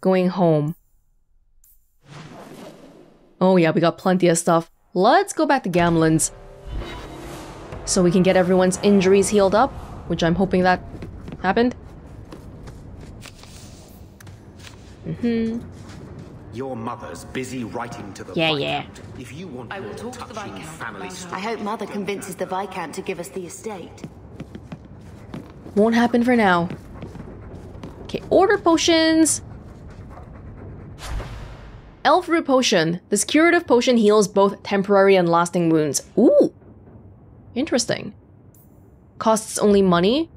going home. Oh yeah, we got plenty of stuff. Let's go back to Gamlen's. So we can get everyone's injuries healed up, which I'm hoping that happened. Your mother's busy writing to the Viscount. If you want I will talk to the Viscount. I hope Mother convinces the Viscount to give us the estate. Won't happen for now. Okay, order potions. Elf root potion. This curative potion heals both temporary and lasting wounds. Ooh! Interesting. Costs only money.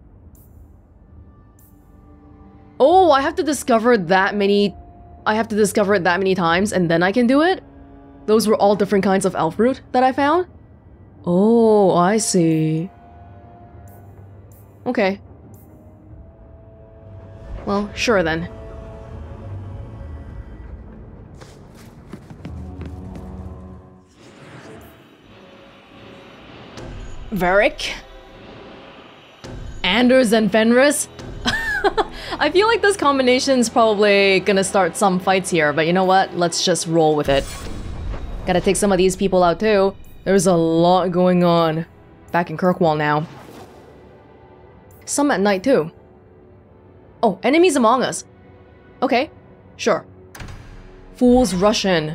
Oh, I have to discover that many... I have to discover it that many times and then I can do it? Those were all different kinds of elf root that I found? Oh, I see. Okay. Well, sure then. Varric? Anders and Fenris? I feel like this combination's probably gonna start some fights here, but you know what? Let's just roll with it. Gotta take some of these people out too. There's a lot going on. Back in Kirkwall now. Some at night too. Oh, enemies among us. Okay, sure. Fool's Russian.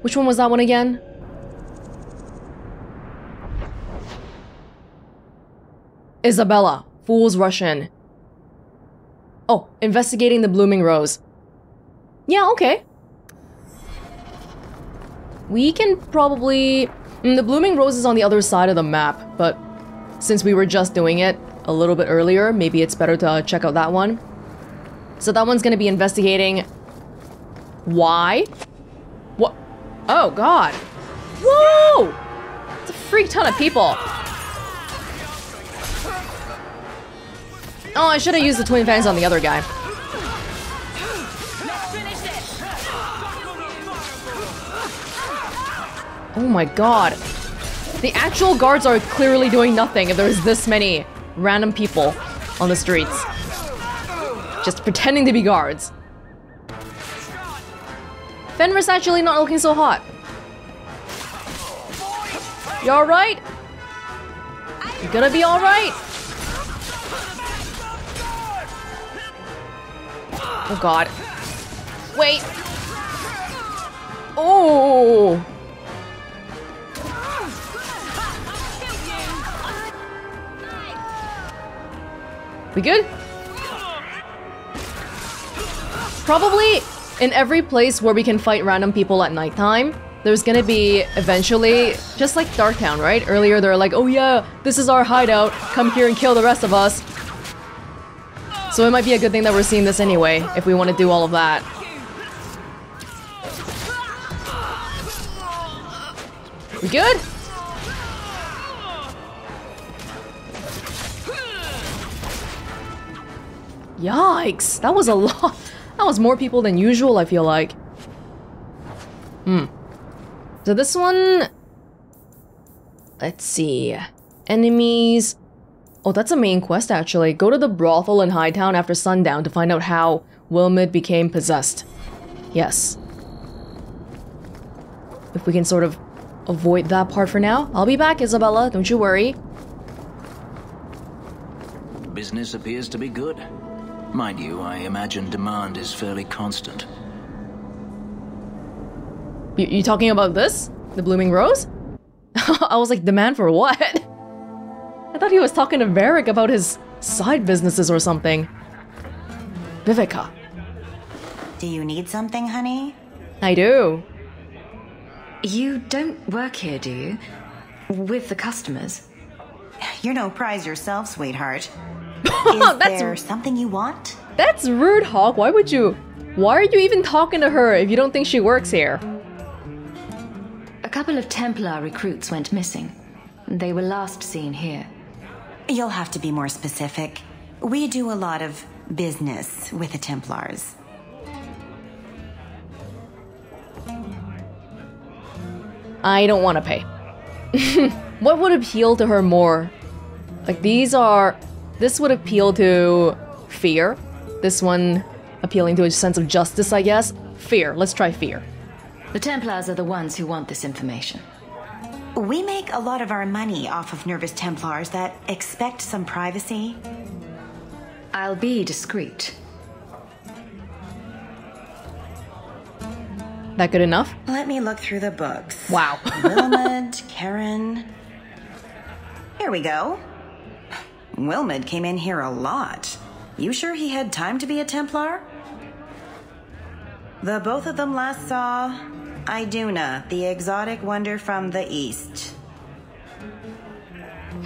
Which one was that one again? Isabela. Fool's Russian. Oh, investigating the Blooming Rose. Yeah, okay. We can probably... the Blooming Rose is on the other side of the map, but since we were just doing it a little bit earlier, maybe it's better to check out that one. So that one's gonna be investigating... Why? What? Oh, God. Whoa! It's a freak ton of people. Oh, I should have used the twin fangs on the other guy. Oh my god. The actual guards are clearly doing nothing if there's this many random people on the streets. Just pretending to be guards. Fenris actually not looking so hot. You alright? You gonna be alright? Oh god. Wait. Oh. We good? Probably in every place where we can fight random people at nighttime, there's gonna be eventually, just like Darktown, right? Earlier they're like, oh yeah, this is our hideout, come here and kill the rest of us. So it might be a good thing that we're seeing this anyway, if we want to do all of that. We good? Yikes, that was a lot. That was more people than usual, I feel like. So this one... Let's see. Enemies... Oh, that's a main quest, actually. Go to the brothel in Hightown after sundown to find out how Wilmot became possessed. Yes. If we can sort of avoid that part for now. I'll be back, Isabela. Don't you worry. Business appears to be good. Mind you, I imagine demand is fairly constant. You talking about this? The Blooming Rose? I was like, demand for what? I thought he was talking to Varric about his side businesses or something. Vivica. Do you need something, honey? I do. You don't work here, do you? With the customers? You're no prize yourself, sweetheart. Is there something you want? That's rude, Hawke. Why would you? Why are you even talking to her if you don't think she works here? A couple of Templar recruits went missing. They were last seen here. You'll have to be more specific. We do a lot of business with the Templars. I don't want to pay. What would appeal to her more? Like, these are... This would appeal to fear. This one appealing to a sense of justice, I guess. Fear. Let's try fear. The Templars are the ones who want this information. We make a lot of our money off of nervous Templars that expect some privacy. I'll be discreet. That good enough? Let me look through the books. Wow. Wilmot, Karen. Here we go. Wilmot came in here a lot. You sure he had time to be a Templar? The both of them last saw Iduna, the exotic wonder from the east.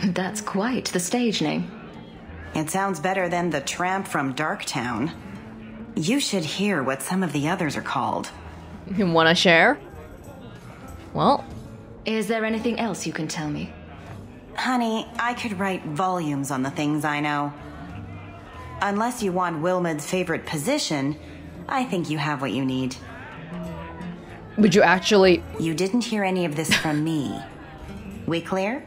That's quite the stage name. It sounds better than the tramp from Darktown. You should hear what some of the others are called. You wanna share? Well... Is there anything else you can tell me? Honey, I could write volumes on the things I know. Unless you want Wilmot's favorite position, I think you have what you need. Would you actually... You didn't hear any of this from me. We clear?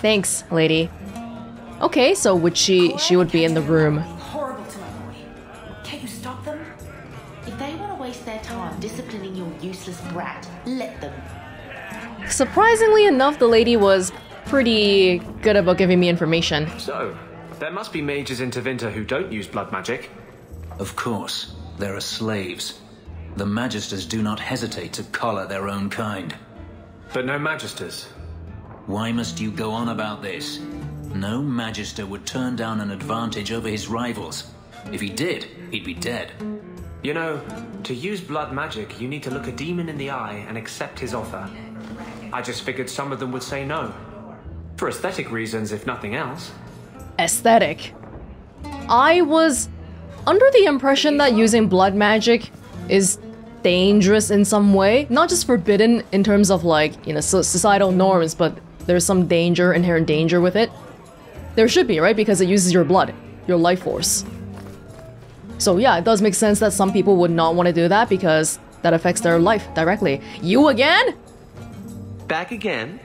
Thanks, lady. Okay, so would she would be in the room. Horrible to my boy. Can't you stop them? If they want to waste their time disciplining your useless brat, let them. Surprisingly enough, the lady was pretty good about giving me information. So, there must be mages in Tevinter who don't use blood magic. Of course, there are slaves. The Magisters do not hesitate to collar their own kind. But no Magisters. Why must you go on about this? No Magister would turn down an advantage over his rivals. If he did, he'd be dead. You know, to use blood magic, you need to look a demon in the eye and accept his offer. I just figured some of them would say no. For aesthetic reasons, if nothing else. Aesthetic. I was under the impression that using blood magic is dangerous in some way. Not just forbidden in terms of, like, you know, societal norms, but there's some danger, inherent danger with it. There should be, right? Because it uses your blood, your life force. So yeah, it does make sense that some people would not want to do that because that affects their life directly. You again? Back again?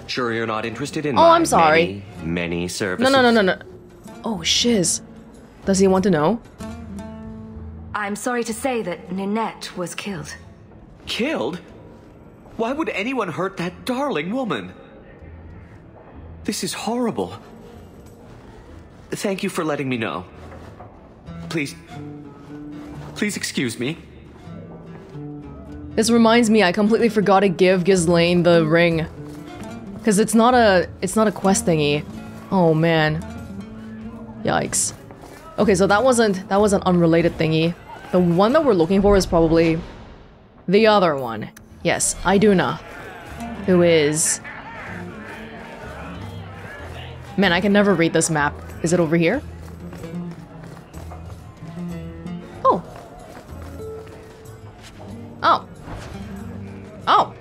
Sure you're not interested in I'm sorry. many services? No. Oh, shiz. Does he want to know? I'm sorry to say that Ninette was killed. Killed? Why would anyone hurt that darling woman? This is horrible. Thank you for letting me know. Please excuse me. This reminds me, I completely forgot to give Ghislaine the ring. Cause it's not a quest thingy. Oh man. Yikes. Okay, so that was an unrelated thingy. The one that we're looking for is probably the other one. Yes, Iduna. Who is... Man, I can never read this map. Is it over here? Oh. Oh.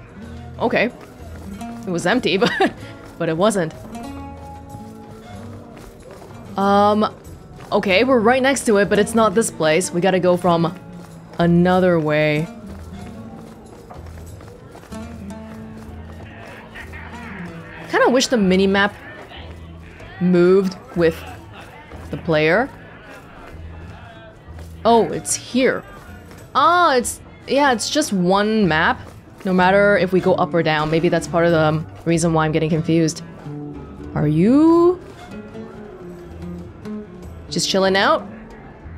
Okay. It was empty, but it wasn't. Okay, we're right next to it, but it's not this place. We gotta go from another way. Kinda wish the mini-map moved with the player. Oh, it's here. Ah, it's just one map. No matter if we go up or down. Maybe that's part of the reason why I'm getting confused. Are you... just chilling out?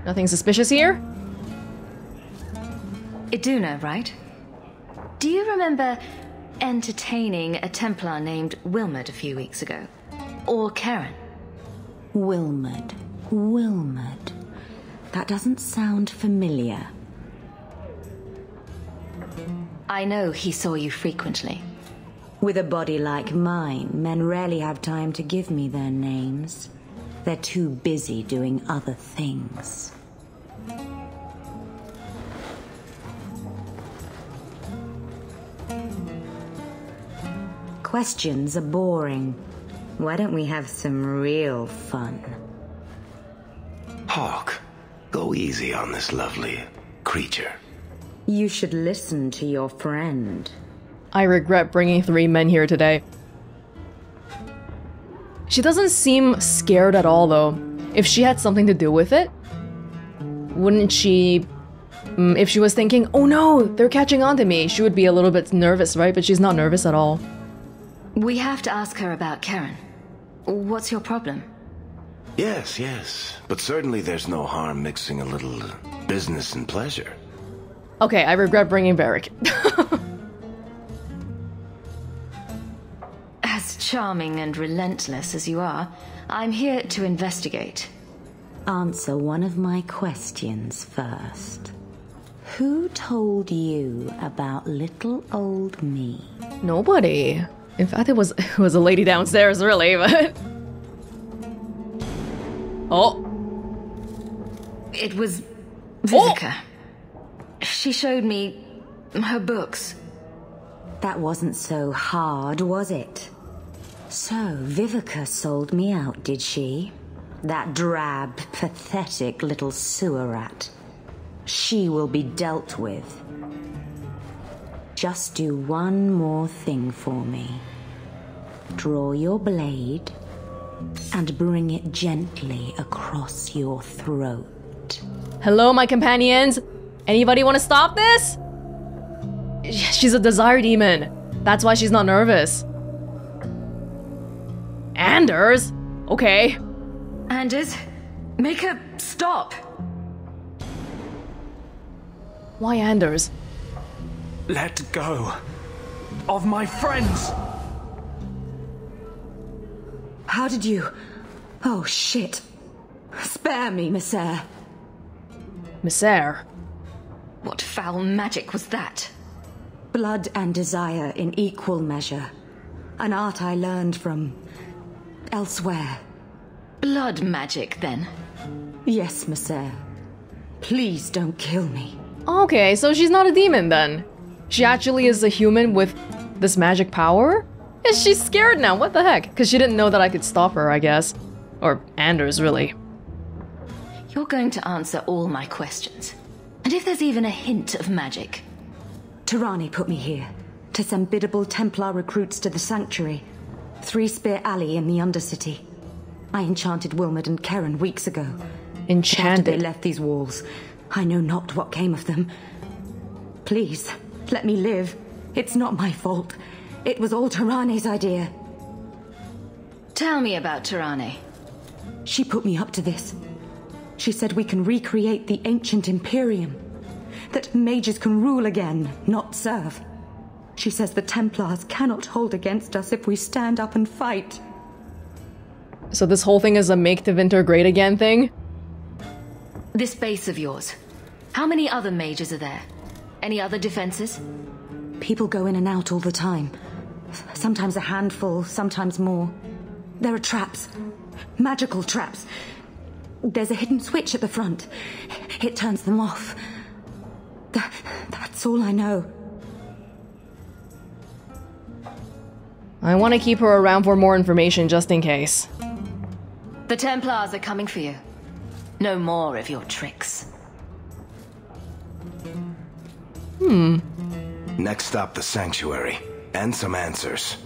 Nothing suspicious here? Iduna, right? Do you remember entertaining a Templar named Wilmot a few weeks ago? Or Karen? Wilmot. That doesn't sound familiar. I know he saw you frequently. With a body like mine, men rarely have time to give me their names. They're too busy doing other things. Questions are boring. Why don't we have some real fun? Hawke, go easy on this lovely creature. You should listen to your friend. I regret bringing 3 men here today. She doesn't seem scared at all, though. If she had something to do with it, wouldn't she... if she was thinking, oh no, they're catching on to me, she would be a little bit nervous, right? But she's not nervous at all. We have to ask her about Karen. What's your problem? Yes, yes. But certainly there's no harm mixing a little business and pleasure. Okay, I regret bringing Varric. As charming and relentless as you are, I'm here to investigate. Answer one of my questions first. Who told you about little old me? Nobody. In fact, it was a lady downstairs, really, but... Oh. It was Vivica. Oh. She showed me her books. That wasn't so hard, was it? So, Vivica sold me out, did she? That drab, pathetic little sewer rat. She will be dealt with. Just do one more thing for me. Draw your blade and bring it gently across your throat. Hello, my companions. Anybody want to stop this? She's a desire demon. That's why she's not nervous. Anders? Okay. Anders, make her stop. Why Anders? Let go of my friends. How did you... Oh, shit. Spare me, Messer. Messer? What foul magic was that? Blood and desire in equal measure. An art I learned from... elsewhere. Blood magic, then? Yes, Messer. Please don't kill me. Okay, so she's not a demon then. She actually is a human with this magic power? Is she scared now? What the heck? Because she didn't know that I could stop her, I guess. Or Anders, really. You're going to answer all my questions. And if there's even a hint of magic... Tirani put me here to send biddable Templar recruits to the Sanctuary. 3 Spear Alley in the Undercity. I enchanted Wilmot and Karen weeks ago. Enchanted? After they left these walls, I know not what came of them. Please, let me live. It's not my fault. It was all Tirani's idea. Tell me about Tirani. She put me up to this. She said we can recreate the ancient Imperium. That mages can rule again, not serve. She says the Templars cannot hold against us if we stand up and fight. So this whole thing is a make Tevinter great again thing? This base of yours, how many other mages are there? Any other defenses? People go in and out all the time. Sometimes a handful, sometimes more. There are traps. Magical traps. There's a hidden switch at the front. It turns them off. That's all I know. I want to keep her around for more information just in case. The Templars are coming for you. No more of your tricks. Next stop, the Sanctuary. And some answers.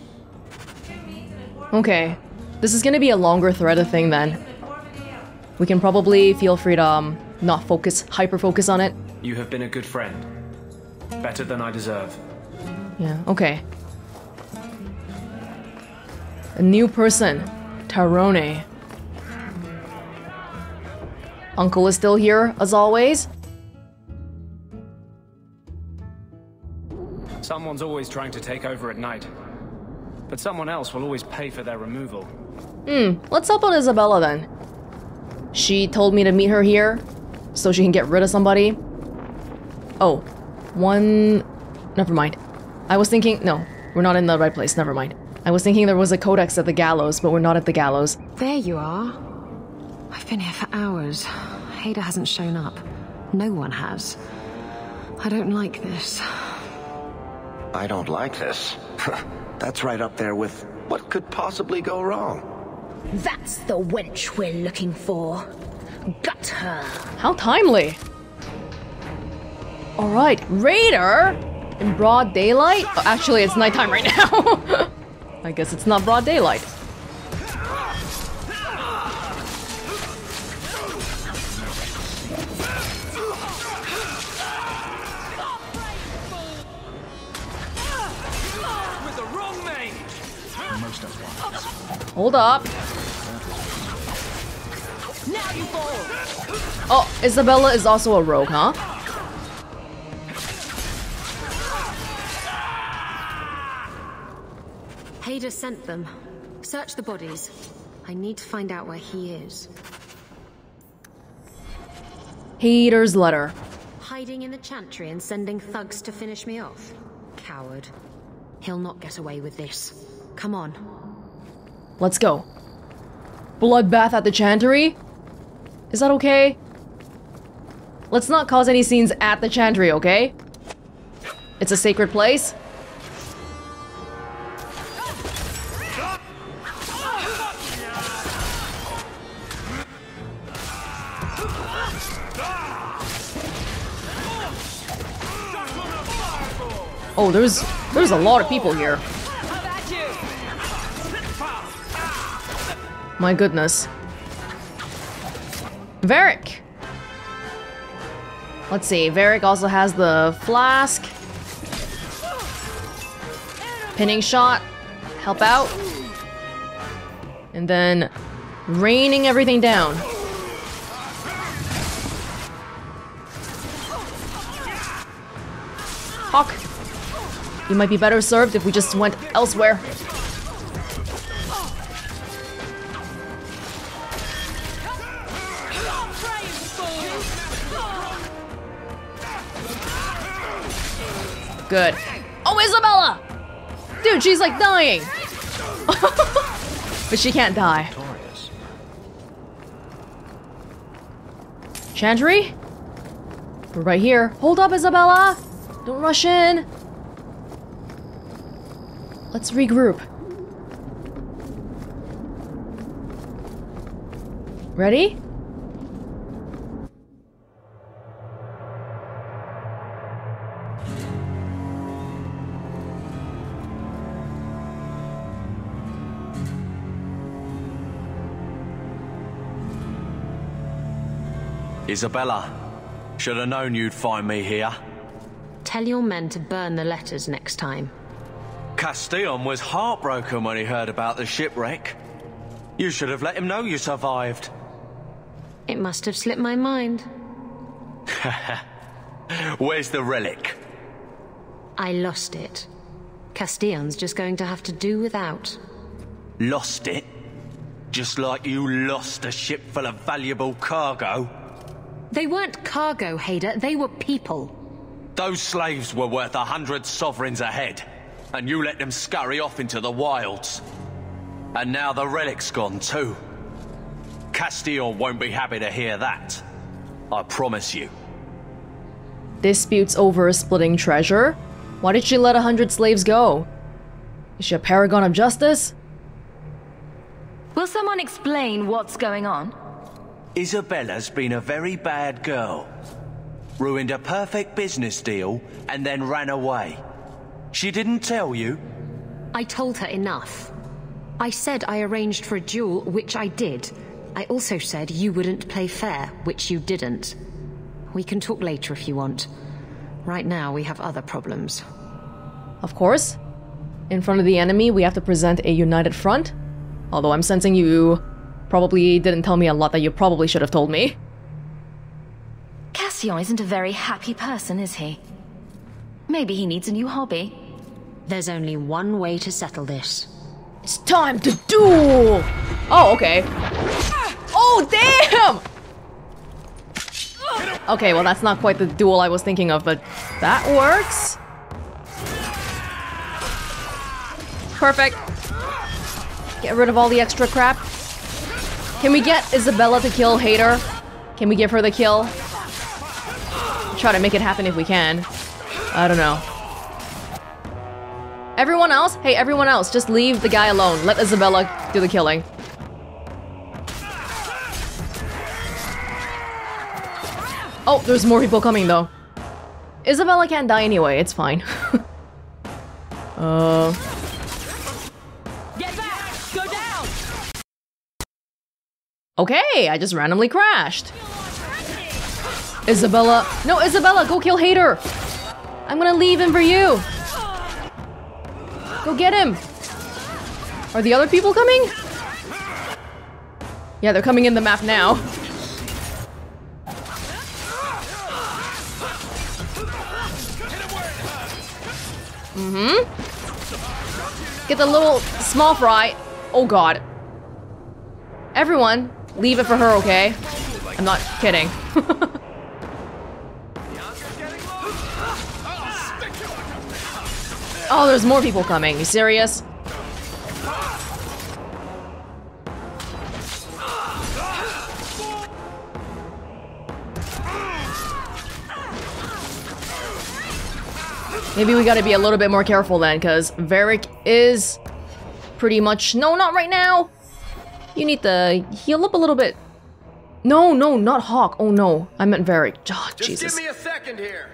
Okay. This is gonna be a longer threaded thing then. We can probably feel free to not focus, hyper-focus on it. You have been a good friend. Better than I deserve. Yeah, okay. A new person. Tarone. Uncle is still here, as always. Someone's always trying to take over at night. But someone else will always pay for their removal. Let's help out Isabela then. She told me to meet her here, so she can get rid of somebody. Oh, one... Never mind. I was thinking... No, we're not in the right place, never mind. I was thinking there was a codex at the gallows, but we're not at the gallows. There you are. I've been here for hours. Hayder hasn't shown up. No one has. I don't like this. I don't like this. That's right up there with what could possibly go wrong. That's the wench we're looking for. Gut her. How timely. Alright, Raider! In broad daylight? Oh, actually, it's nighttime right now. I guess it's not broad daylight. Hold up. Oh, Isabela is also a rogue, huh? Hayder sent them. Search the bodies. I need to find out where he is. Hayder's letter. Hiding in the chantry and sending thugs to finish me off? Coward. He'll not get away with this. Come on. Let's go. Bloodbath at the chantry? Is that okay? Let's not cause any scenes at the chantry, okay? It's a sacred place. Oh, there's a lot of people here. My goodness. Varric! Let's see, Varric also has the flask. Pinning shot. Help out. And then raining everything down. Hawke, you might be better served if we just went elsewhere. Good. Oh, Isabela! Dude, she's like dying! But she can't die. Chantry? We're right here. Hold up, Isabela! Don't rush in! Let's regroup. Ready? Isabela, should have known you'd find me here. Tell your men to burn the letters next time. Castillon was heartbroken when he heard about the shipwreck. You should have let him know you survived. It must have slipped my mind. Where's the relic? I lost it. Castillon's just going to have to do without. Lost it? Just like you lost a ship full of valuable cargo? They weren't cargo, Hayder. They were people. Those slaves were worth 100 sovereigns a head, and you let them scurry off into the wilds. And now the relic's gone too. Castillon won't be happy to hear that. I promise you. Disputes over splitting treasure? Why did she let 100 slaves go? Is she a paragon of justice? Will someone explain what's going on? Isabela's been a very bad girl. Ruined a perfect business deal and then ran away. She didn't tell you? I told her enough. I said I arranged for a duel, which I did. I also said you wouldn't play fair, which you didn't. We can talk later if you want. Right now, we have other problems. Of course. In front of the enemy, we have to present a united front. Although I'm sensing you probably didn't tell me a lot that you probably should have told me. Castillon isn't a very happy person, is he? Maybe he needs a new hobby. There's only one way to settle this. It's time to duel! Oh, okay. Oh, damn! Okay, well that's not quite the duel I was thinking of, but that works. Perfect. Get rid of all the extra crap. Can we get Isabela to kill Hayder? Can we give her the kill? Try to make it happen if we can. I don't know. Everyone else? Hey, everyone else, just leave the guy alone. Let Isabela do the killing. Oh, there's more people coming though. Isabela can't die anyway, it's fine. Get back! Go down! Okay, I just randomly crashed. Isabela. No, Isabela, go kill Hayder. I'm gonna leave him for you. Go get him. Are the other people coming? Yeah, they're coming in the map now. Get the little small fry. Oh god. Everyone, leave it for her, okay? I'm not kidding. Oh, there's more people coming. You serious? Maybe we gotta be a little bit more careful then, because Varric is pretty much... No, not right now! You need to heal up a little bit. No, no, not Hawke. Oh no, I meant Varric. Oh, Jesus. Just give me a second here.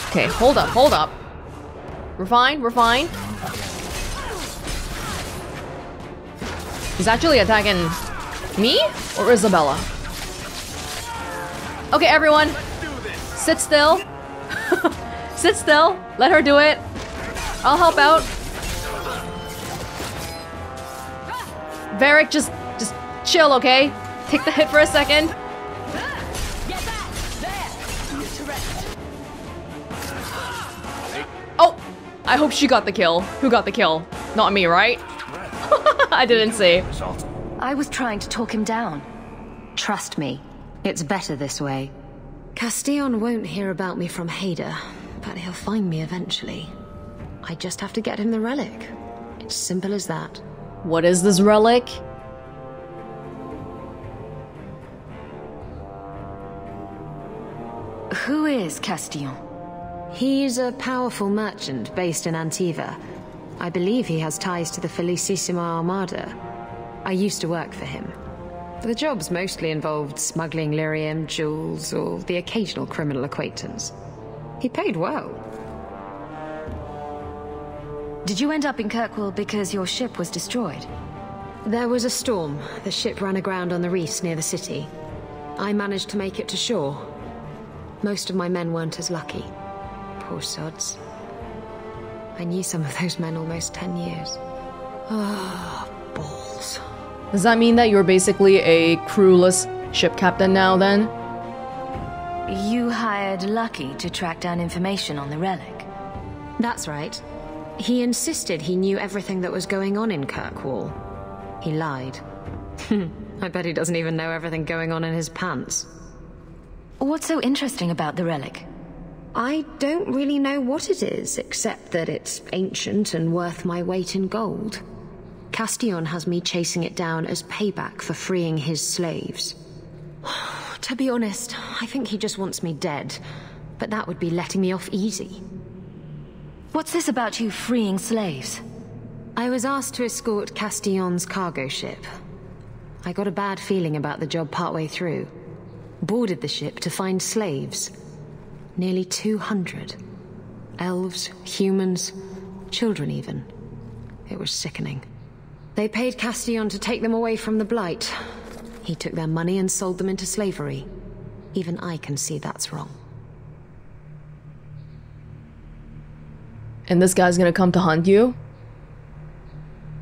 Okay, hold up, hold up. We're fine, we're fine. He's actually attacking me or Isabela? Okay, everyone, sit still. Sit still. Let her do it. I'll help out. Varric, just chill, okay? Take the hit for a second. Oh, I hope she got the kill. Who got the kill? Not me, right? I didn't see. I was trying to talk him down. Trust me, it's better this way. Castillon won't hear about me from Hayder, but he'll find me eventually. I just have to get him the relic. It's simple as that. What is this relic? Who is Castillon? He's a powerful merchant based in Antiva. I believe he has ties to the Felicissima Armada. I used to work for him. The jobs mostly involved smuggling lyrium, jewels, or the occasional criminal acquaintance. He paid well. Did you end up in Kirkwall because your ship was destroyed? There was a storm. The ship ran aground on the reefs near the city. I managed to make it to shore. Most of my men weren't as lucky. Poor sods. I knew some of those men almost 10 years. Ah, balls. Does that mean that you're basically a crewless ship captain now, then? You hired Lucky to track down information on the relic. That's right. He insisted he knew everything that was going on in Kirkwall. He lied. I bet he doesn't even know everything going on in his pants. What's so interesting about the relic? I don't really know what it is, except that it's ancient and worth my weight in gold. Castillon has me chasing it down as payback for freeing his slaves. To be honest, I think he just wants me dead, but that would be letting me off easy. What's this about you freeing slaves? I was asked to escort Castillon's cargo ship. I got a bad feeling about the job partway through. Boarded the ship to find slaves. Nearly 200. Elves, humans, children even. It was sickening. They paid Castillon to take them away from the Blight. He took their money and sold them into slavery. Even I can see that's wrong. And this guy's gonna come to hunt you?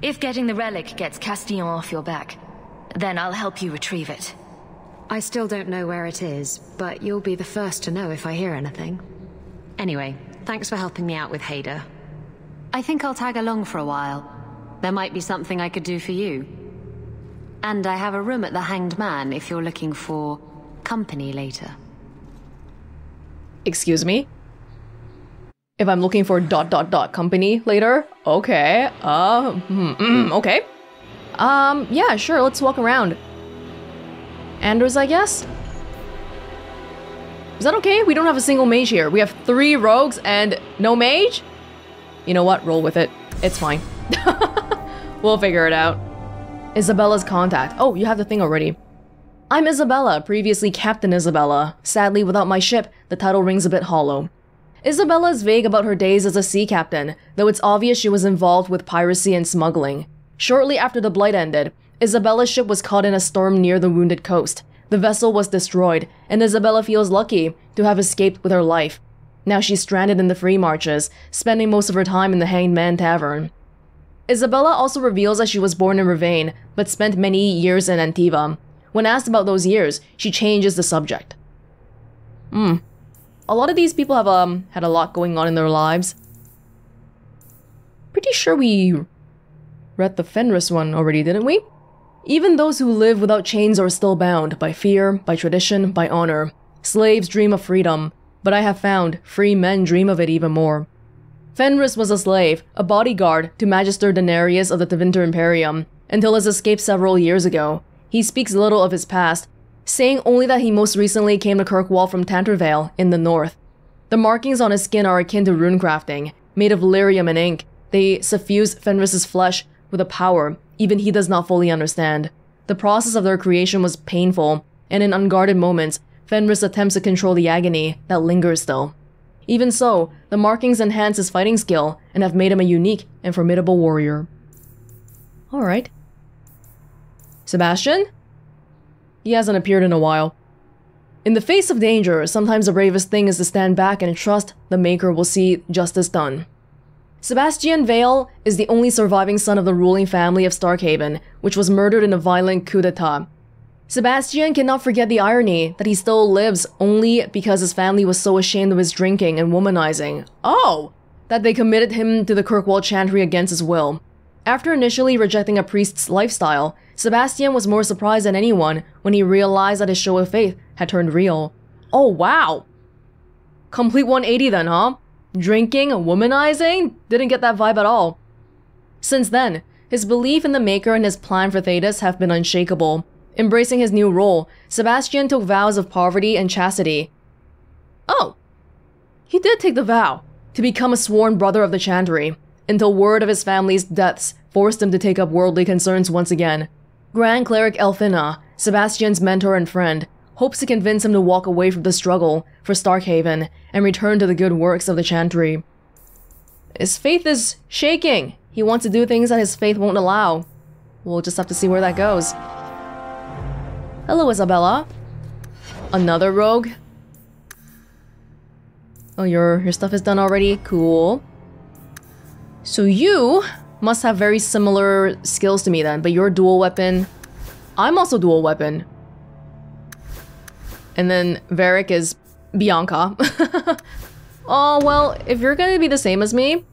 If getting the relic gets Castillon off your back, then I'll help you retrieve it. I still don't know where it is, but you'll be the first to know if I hear anything. Anyway, thanks for helping me out with Hayder. I think I'll tag along for a while. There might be something I could do for you. And I have a room at the Hanged Man if you're looking for company later. Excuse me? If I'm looking for ... company later? Okay, okay. Yeah, sure, let's walk around. Anders, I guess? Is that okay? We don't have a single mage here. We have 3 rogues and no mage? You know what? Roll with it. It's fine. We'll figure it out. Isabela's contact. Oh, you have the thing already. I'm Isabela, previously Captain Isabela. Sadly, without my ship, the title rings a bit hollow. Isabela is vague about her days as a sea captain, though it's obvious she was involved with piracy and smuggling. Shortly after the Blight ended, Isabela's ship was caught in a storm near the Wounded Coast. The vessel was destroyed, and Isabela feels lucky to have escaped with her life. Now she's stranded in the Free Marches, spending most of her time in the Hanged Man Tavern. Isabela also reveals that she was born in Ravane, but spent many years in Antiva. When asked about those years, she changes the subject. A lot of these people have had a lot going on in their lives. Pretty sure we read the Fenris one already, didn't we? Even those who live without chains are still bound by fear, by tradition, by honor. Slaves dream of freedom, but I have found free men dream of it even more. Fenris was a slave, a bodyguard to Magister Denarius of the Tevinter Imperium, until his escape several years ago. He speaks little of his past, saying only that he most recently came to Kirkwall from Tantervale in the north. The markings on his skin are akin to runecrafting, made of lyrium and ink. They suffuse Fenris's flesh with a power even he does not fully understand. The process of their creation was painful, and in unguarded moments, Fenris attempts to control the agony that lingers still. Even so, the markings enhance his fighting skill and have made him a unique and formidable warrior. Alright. Sebastian? He hasn't appeared in a while. In the face of danger, sometimes the bravest thing is to stand back and trust the Maker will see justice done. Sebastian Vale is the only surviving son of the ruling family of Starkhaven, which was murdered in a violent coup d'etat. Sebastian cannot forget the irony that he still lives only because his family was so ashamed of his drinking and womanizing. Oh! That they committed him to the Kirkwall Chantry against his will. After initially rejecting a priest's lifestyle, Sebastian was more surprised than anyone when he realized that his show of faith had turned real. Oh wow! Complete 180 then, huh? Drinking, womanizing? Didn't get that vibe at all. Since then, his belief in the Maker and his plan for Thedas have been unshakable. Embracing his new role, Sebastian took vows of poverty and chastity. Oh! He did take the vow to become a sworn brother of the Chantry, until word of his family's deaths forced him to take up worldly concerns once again. Grand Cleric Elfina, Sebastian's mentor and friend, hopes to convince him to walk away from the struggle for Starkhaven and return to the good works of the Chantry. His faith is shaking. He wants to do things that his faith won't allow. We'll just have to see where that goes. Hello, Isabela. Another rogue? Oh, your stuff is done already? Cool. So you must have very similar skills to me then, but you're dual weapon. I'm also dual weapon. And then Varric is Bianca. Oh, well, if you're gonna be the same as me,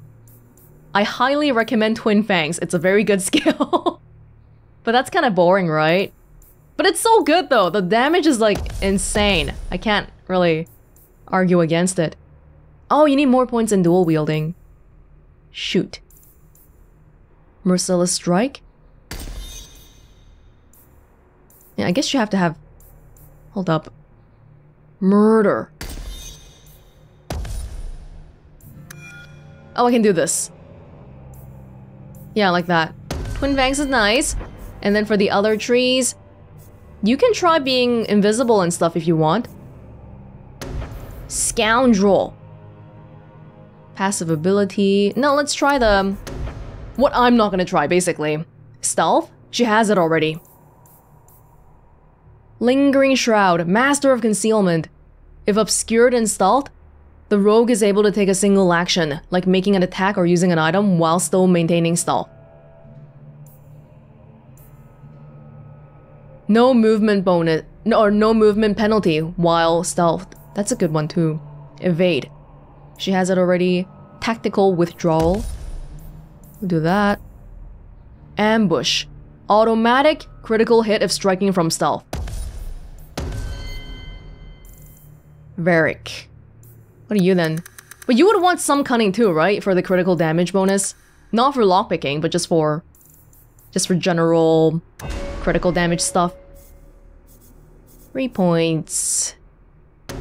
I highly recommend Twin Fangs. It's a very good skill. But that's kind of boring, right? But it's so good though. The damage is like insane. I can't really argue against it. Oh, you need more points in dual wielding. Shoot. Merciless Strike? Yeah, I guess you have to have... Hold up. Murder. Oh, I can do this. Yeah, like that. Twin Fangs is nice. And then for the other trees, you can try being invisible and stuff if you want. Scoundrel. Passive ability. No, let's try the... What I'm not gonna try, basically. Stealth? She has it already. Lingering Shroud. Master of Concealment. If obscured in stealth, the rogue is able to take a single action, like making an attack or using an item while still maintaining stealth. No movement bonus, or no movement penalty while stealthed. That's a good one too. Evade. She has it already. Tactical Withdrawal. We'll do that. Ambush. Automatic critical hit if striking from stealth. Varric. What are you then? But you would want some cunning too, right? For the critical damage bonus. Not for lockpicking, but just for general critical damage stuff. 3 points.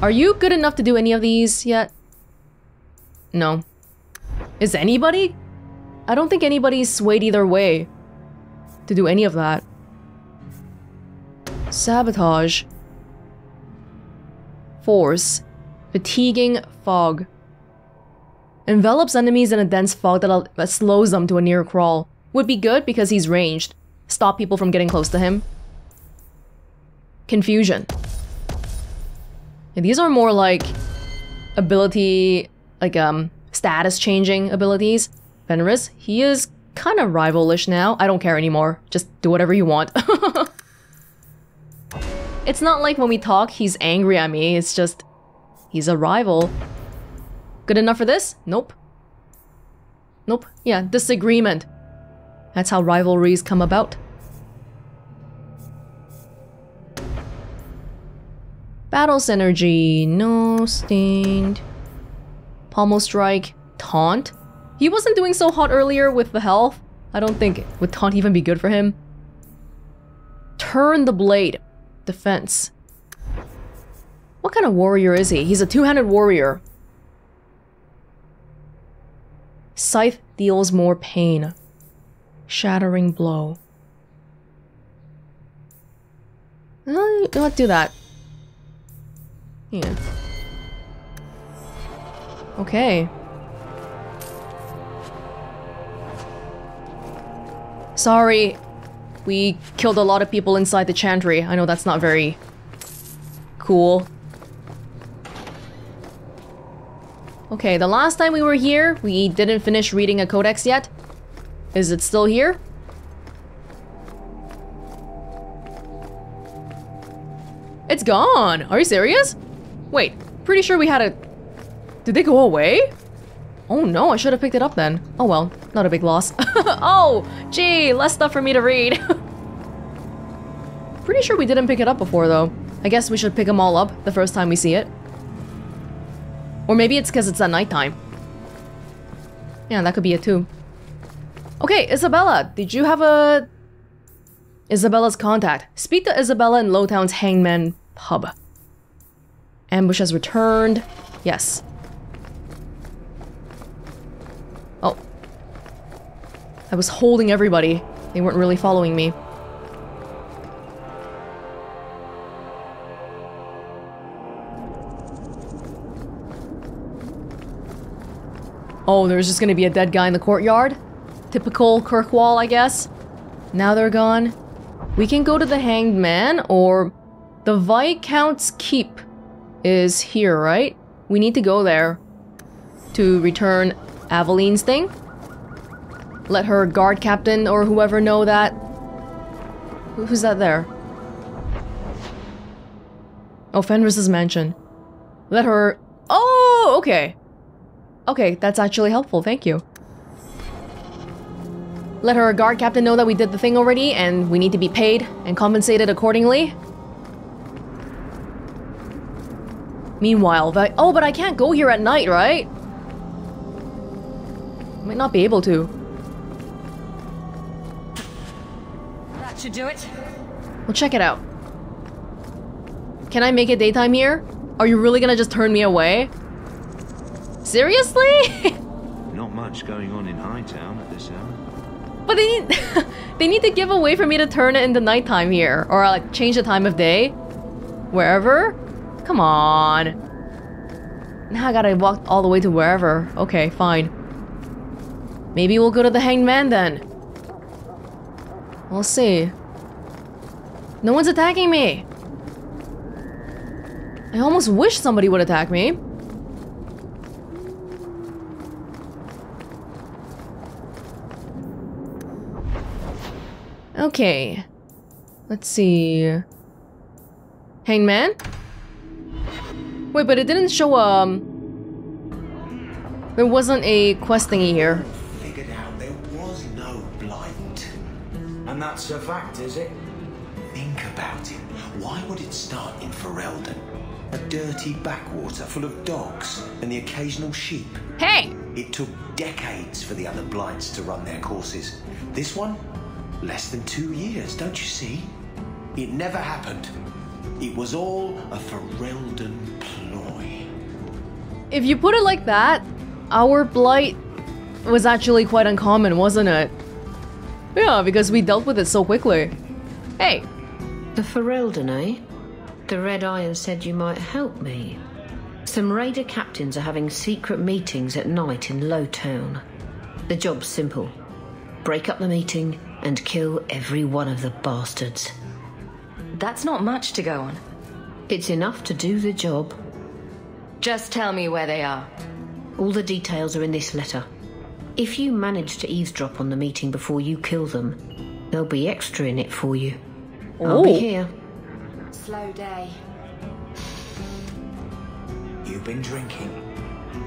Are you good enough to do any of these yet? No. Is anybody? I don't think anybody's swayed either way to do any of that. Sabotage. Force. Fatiguing Fog. Envelops enemies in a dense fog that slows them to a near crawl. Would be good because he's ranged. Stop people from getting close to him. Confusion. And these are more like ability, like status changing abilities. Fenris, he is kind of rivalish now. I don't care anymore. Just do whatever you want. It's not like when we talk, he's angry at me. It's just, he's a rival. Good enough for this? Nope. Nope. Yeah, disagreement. That's how rivalries come about. Battle synergy. No. Stinged. Pommel strike. Taunt. He wasn't doing so hot earlier with the health. I don't think would taunt even be good for him. Turn the blade. Defense. What kind of warrior is he? He's a two-handed warrior. Scythe deals more pain. Shattering blow. Let's do that. Yeah. Okay. Sorry. We killed a lot of people inside the chantry. I know that's not very cool. Okay, the last time we were here, we didn't finish reading a codex yet. Is it still here? It's gone! Are you serious? Wait, pretty sure we had a... Did they go away? Oh no, I should have picked it up then. Oh well, not a big loss. Oh, gee, less stuff for me to read. Pretty sure we didn't pick it up before though. I guess we should pick them all up the first time we see it. Or maybe it's because it's at nighttime. Yeah, that could be it too. Okay, Isabela, did you have a... Isabela's contact. Speak to Isabela in Lowtown's Hangman Pub. Ambush has returned. Yes. Oh. I was holding everybody. They weren't really following me. Oh, there's just gonna be a dead guy in the courtyard? Typical Kirkwall, I guess. Now they're gone. We can go to the Hanged Man, or... The Viscount's Keep is here, right? We need to go there to return Aveline's thing. Let her guard captain or whoever know that. Who's that there? Oh, Fenris's mansion. Let her... Oh, okay. Okay, that's actually helpful, thank you. Let her guard captain know that we did the thing already and we need to be paid and compensated accordingly. Meanwhile, oh, but I can't go here at night, right? Might not be able to. That should do it. We'll check it out. Can I make it daytime here? Are you really gonna just turn me away? Seriously? Not much going on in Hightown at this hour. But they need they need to give a way for me to turn it into nighttime here, or like change the time of day, wherever. Come on. Now I gotta walk all the way to wherever. Okay, fine. Maybe we'll go to the Hanged Man then. We'll see. No one's attacking me. I almost wish somebody would attack me. Okay. Let's see. Hanged Man? Wait, but it didn't show, there wasn't a quest thingy here. Figured out there was no blight. And that's a fact, is it? Think about it. Why would it start in Ferelden? A dirty backwater full of dogs and the occasional sheep. Hey! It took decades for the other blights to run their courses. This one? Less than 2 years, don't you see? It never happened. It was all a Ferelden ploy. If you put it like that, our blight was actually quite uncommon, wasn't it? Yeah, because we dealt with it so quickly. Hey! The Ferelden, eh? The Red Iron said you might help me. Some raider captains are having secret meetings at night in Lowtown. The job's simple. Break up the meeting and kill every one of the bastards. That's not much to go on. It's enough to do the job. Just tell me where they are. All the details are in this letter. If you manage to eavesdrop on the meeting before you kill them, there'll be extra in it for you. I'll be here. Slow day. You've been drinking?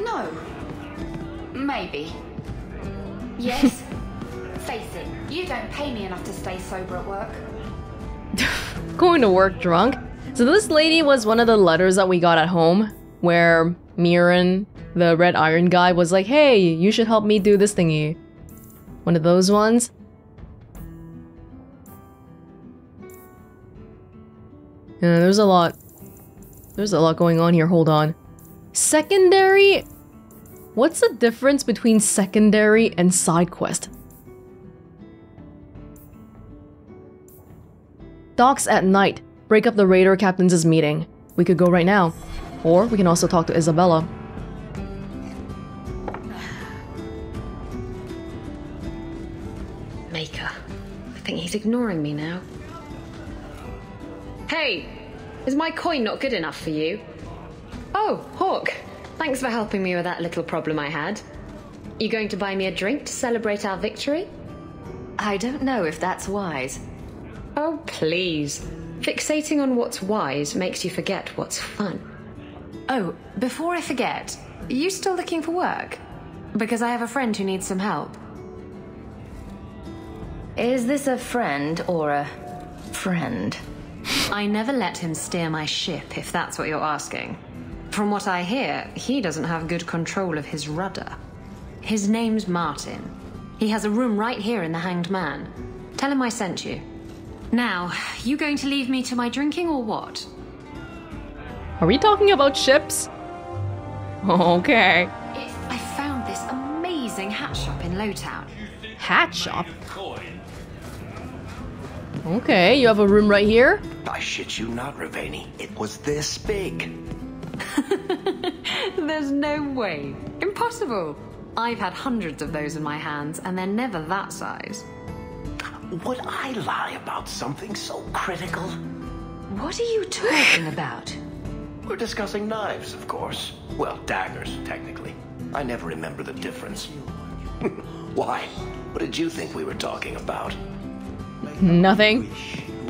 No. Maybe. Yes. Face it, you don't pay me enough to stay sober at work. Going to work drunk? So this lady was one of the letters that we got at home, where Mirren, the Red Iron guy, was like, hey, you should help me do this thingy. One of those ones. Yeah, there's a lot going on here, hold on. Secondary? What's the difference between secondary and side quest? Docks at night. Break up the raider captain's meeting. We could go right now. Or we can also talk to Isabela. Maker. I think he's ignoring me now. Hey! Is my coin not good enough for you? Oh, Hawke. Thanks for helping me with that little problem I had. You going to buy me a drink to celebrate our victory? I don't know if that's wise. Oh, please. Fixating on what's wise makes you forget what's fun. Oh, before I forget, are you still looking for work? Because I have a friend who needs some help. Is this a friend or a friend? I never let him steer my ship, if that's what you're asking. From what I hear, he doesn't have good control of his rudder. His name's Martin. He has a room right here in the Hanged Man. Tell him I sent you. Now, you going to leave me to my drinking or what? Are we talking about ships? Okay. I found this amazing hat shop in Lowtown. Hat shop? Okay, you have a room right here? I shit you not, Ravani. It was this big. There's no way. Impossible. I've had hundreds of those in my hands, and they're never that size. Would I lie about something so critical? What are you talking about? We're discussing knives, of course. Well, daggers, technically. I never remember the difference. Why? What did you think we were talking about? Nothing.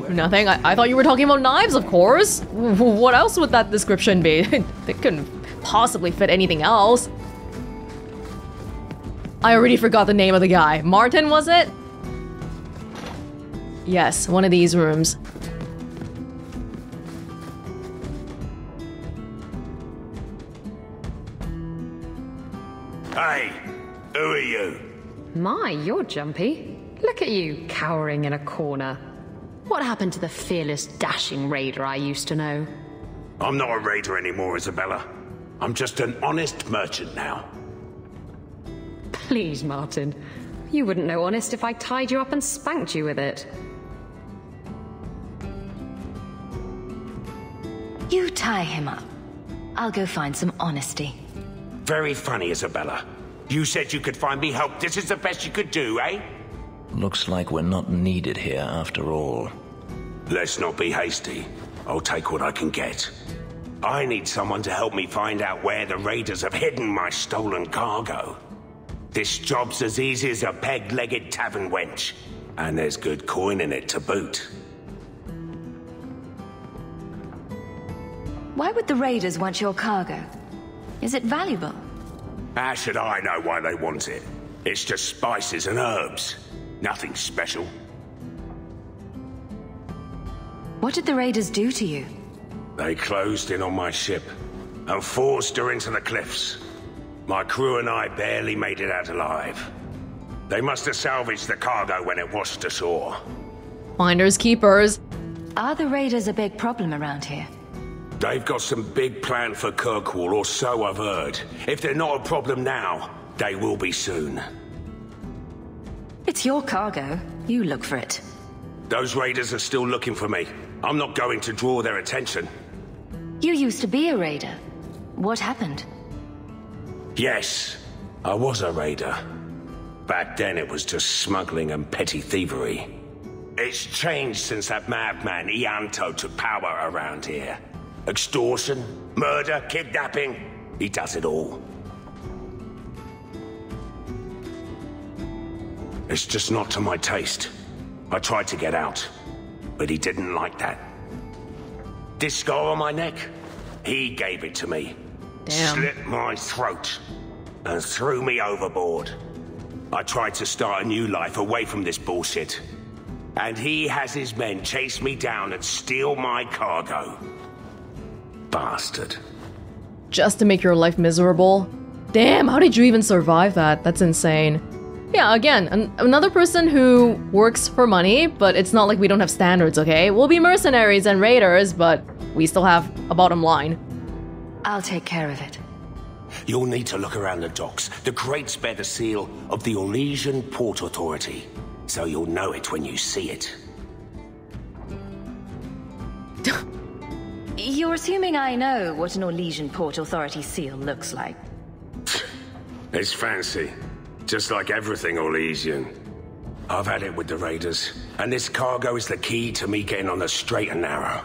Nothing. I thought you were talking about knives, of course. What else would that description be? They couldn't possibly fit anything else. I already forgot the name of the guy. Martin, was it? Yes, one of these rooms. Hey, who are you? My, you're jumpy. Look at you, cowering in a corner. What happened to the fearless, dashing raider I used to know? I'm not a raider anymore, Isabela. I'm just an honest merchant now. Please, Martin. You wouldn't know honest if I tied you up and spanked you with it. You tie him up. I'll go find some honesty. Very funny, Isabela. You said you could find me help. This is the best you could do, eh? Looks like we're not needed here after all. Let's not be hasty. I'll take what I can get. I need someone to help me find out where the raiders have hidden my stolen cargo. This job's as easy as a peg-legged tavern wench. And there's good coin in it to boot. Why would the raiders want your cargo? Is it valuable? How should I know why they want it? It's just spices and herbs. Nothing special. What did the raiders do to you? They closed in on my ship and forced her into the cliffs. My crew and I barely made it out alive. They must have salvaged the cargo when it washed ashore. Finders keepers. Are the raiders a big problem around here? They've got some big plan for Kirkwall, or so I've heard. If they're not a problem now, they will be soon. It's your cargo. You look for it. Those raiders are still looking for me. I'm not going to draw their attention. You used to be a raider. What happened? Yes, I was a raider. Back then it was just smuggling and petty thievery. It's changed since that madman Ianto took power around here. Extortion, murder, kidnapping. He does it all. It's just not to my taste. I tried to get out, but he didn't like that. This scar on my neck, he gave it to me. Damn. Slit my throat and threw me overboard. I tried to start a new life away from this bullshit. And he has his men chase me down and steal my cargo. Bastard. Just to make your life miserable? Damn, how did you even survive that? That's insane. Yeah, again, another person who works for money, but it's not like we don't have standards, okay? We'll be mercenaries and raiders, but we still have a bottom line. I'll take care of it. You'll need to look around the docks. The crates bear the seal of the Orlesian Port Authority, so you'll know it when you see it. You're assuming I know what an Orlesian Port Authority seal looks like. It's fancy. Just like everything Orlesian. I've had it with the raiders, and this cargo is the key to me getting on the straight and narrow.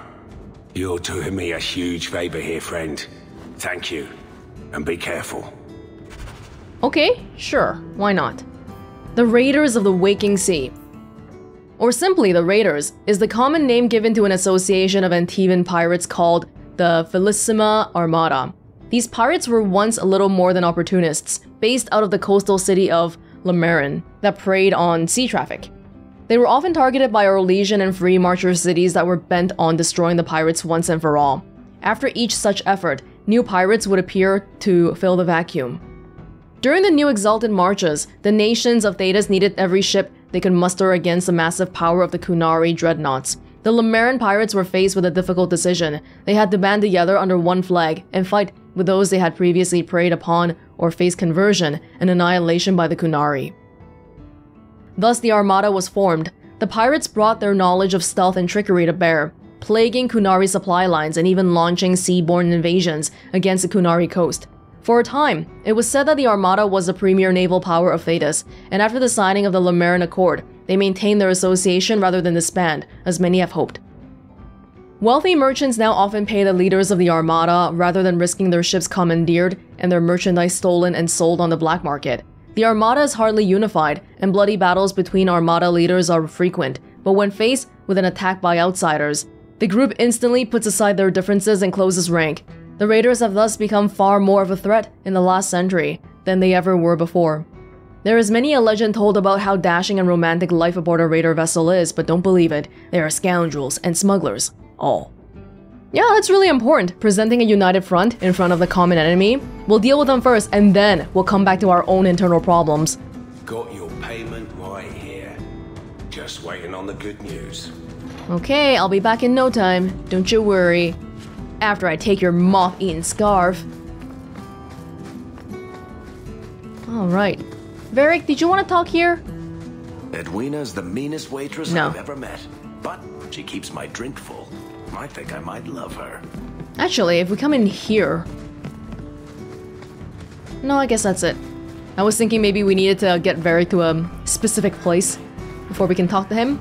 You're doing me a huge favor here, friend. Thank you, and be careful. Okay, sure, why not? The Raiders of the Waking Sea, or simply the Raiders, is the common name given to an association of Antivan pirates called the Felicissima Armada. These pirates were once a little more than opportunists, based out of the coastal city of Lemarin that preyed on sea traffic. They were often targeted by Orlesian and Free Marcher cities that were bent on destroying the pirates once and for all. After each such effort, new pirates would appear to fill the vacuum. During the new Exalted Marches, the nations of Thedas needed every ship they could muster against the massive power of the Kunari dreadnoughts. The Lemarin pirates were faced with a difficult decision. They had to band together under one flag and fight with those they had previously preyed upon or faced conversion and annihilation by the Kunari. Thus the Armada was formed. The pirates brought their knowledge of stealth and trickery to bear, plaguing Kunari supply lines and even launching seaborne invasions against the Kunari coast. For a time, it was said that the Armada was the premier naval power of Thedas, and after the signing of the Lemarin Accord, they maintained their association rather than disband, as many have hoped. Wealthy merchants now often pay the leaders of the Armada rather than risking their ships commandeered and their merchandise stolen and sold on the black market. The Armada is hardly unified, and bloody battles between Armada leaders are frequent, but when faced with an attack by outsiders, the group instantly puts aside their differences and closes rank. The raiders have thus become far more of a threat in the last century than they ever were before. There is many a legend told about how dashing and romantic life aboard a raider vessel is, but don't believe it. They are scoundrels and smugglers, all. Yeah, that's really important, presenting a united front in front of the common enemy. We'll deal with them first, and then we'll come back to our own internal problems. Got your payment right here. Just waiting on the good news. Okay, I'll be back in no time. Don't you worry. After I take your moth-eaten scarf. Alright. Varric, did you want to talk here? Edwina's the meanest waitress No. I've ever met, but she keeps my drink full. I think I might love her. Actually, if we come in here... No, I guess that's it. I was thinking maybe we needed to get Varric to a specific place before we can talk to him.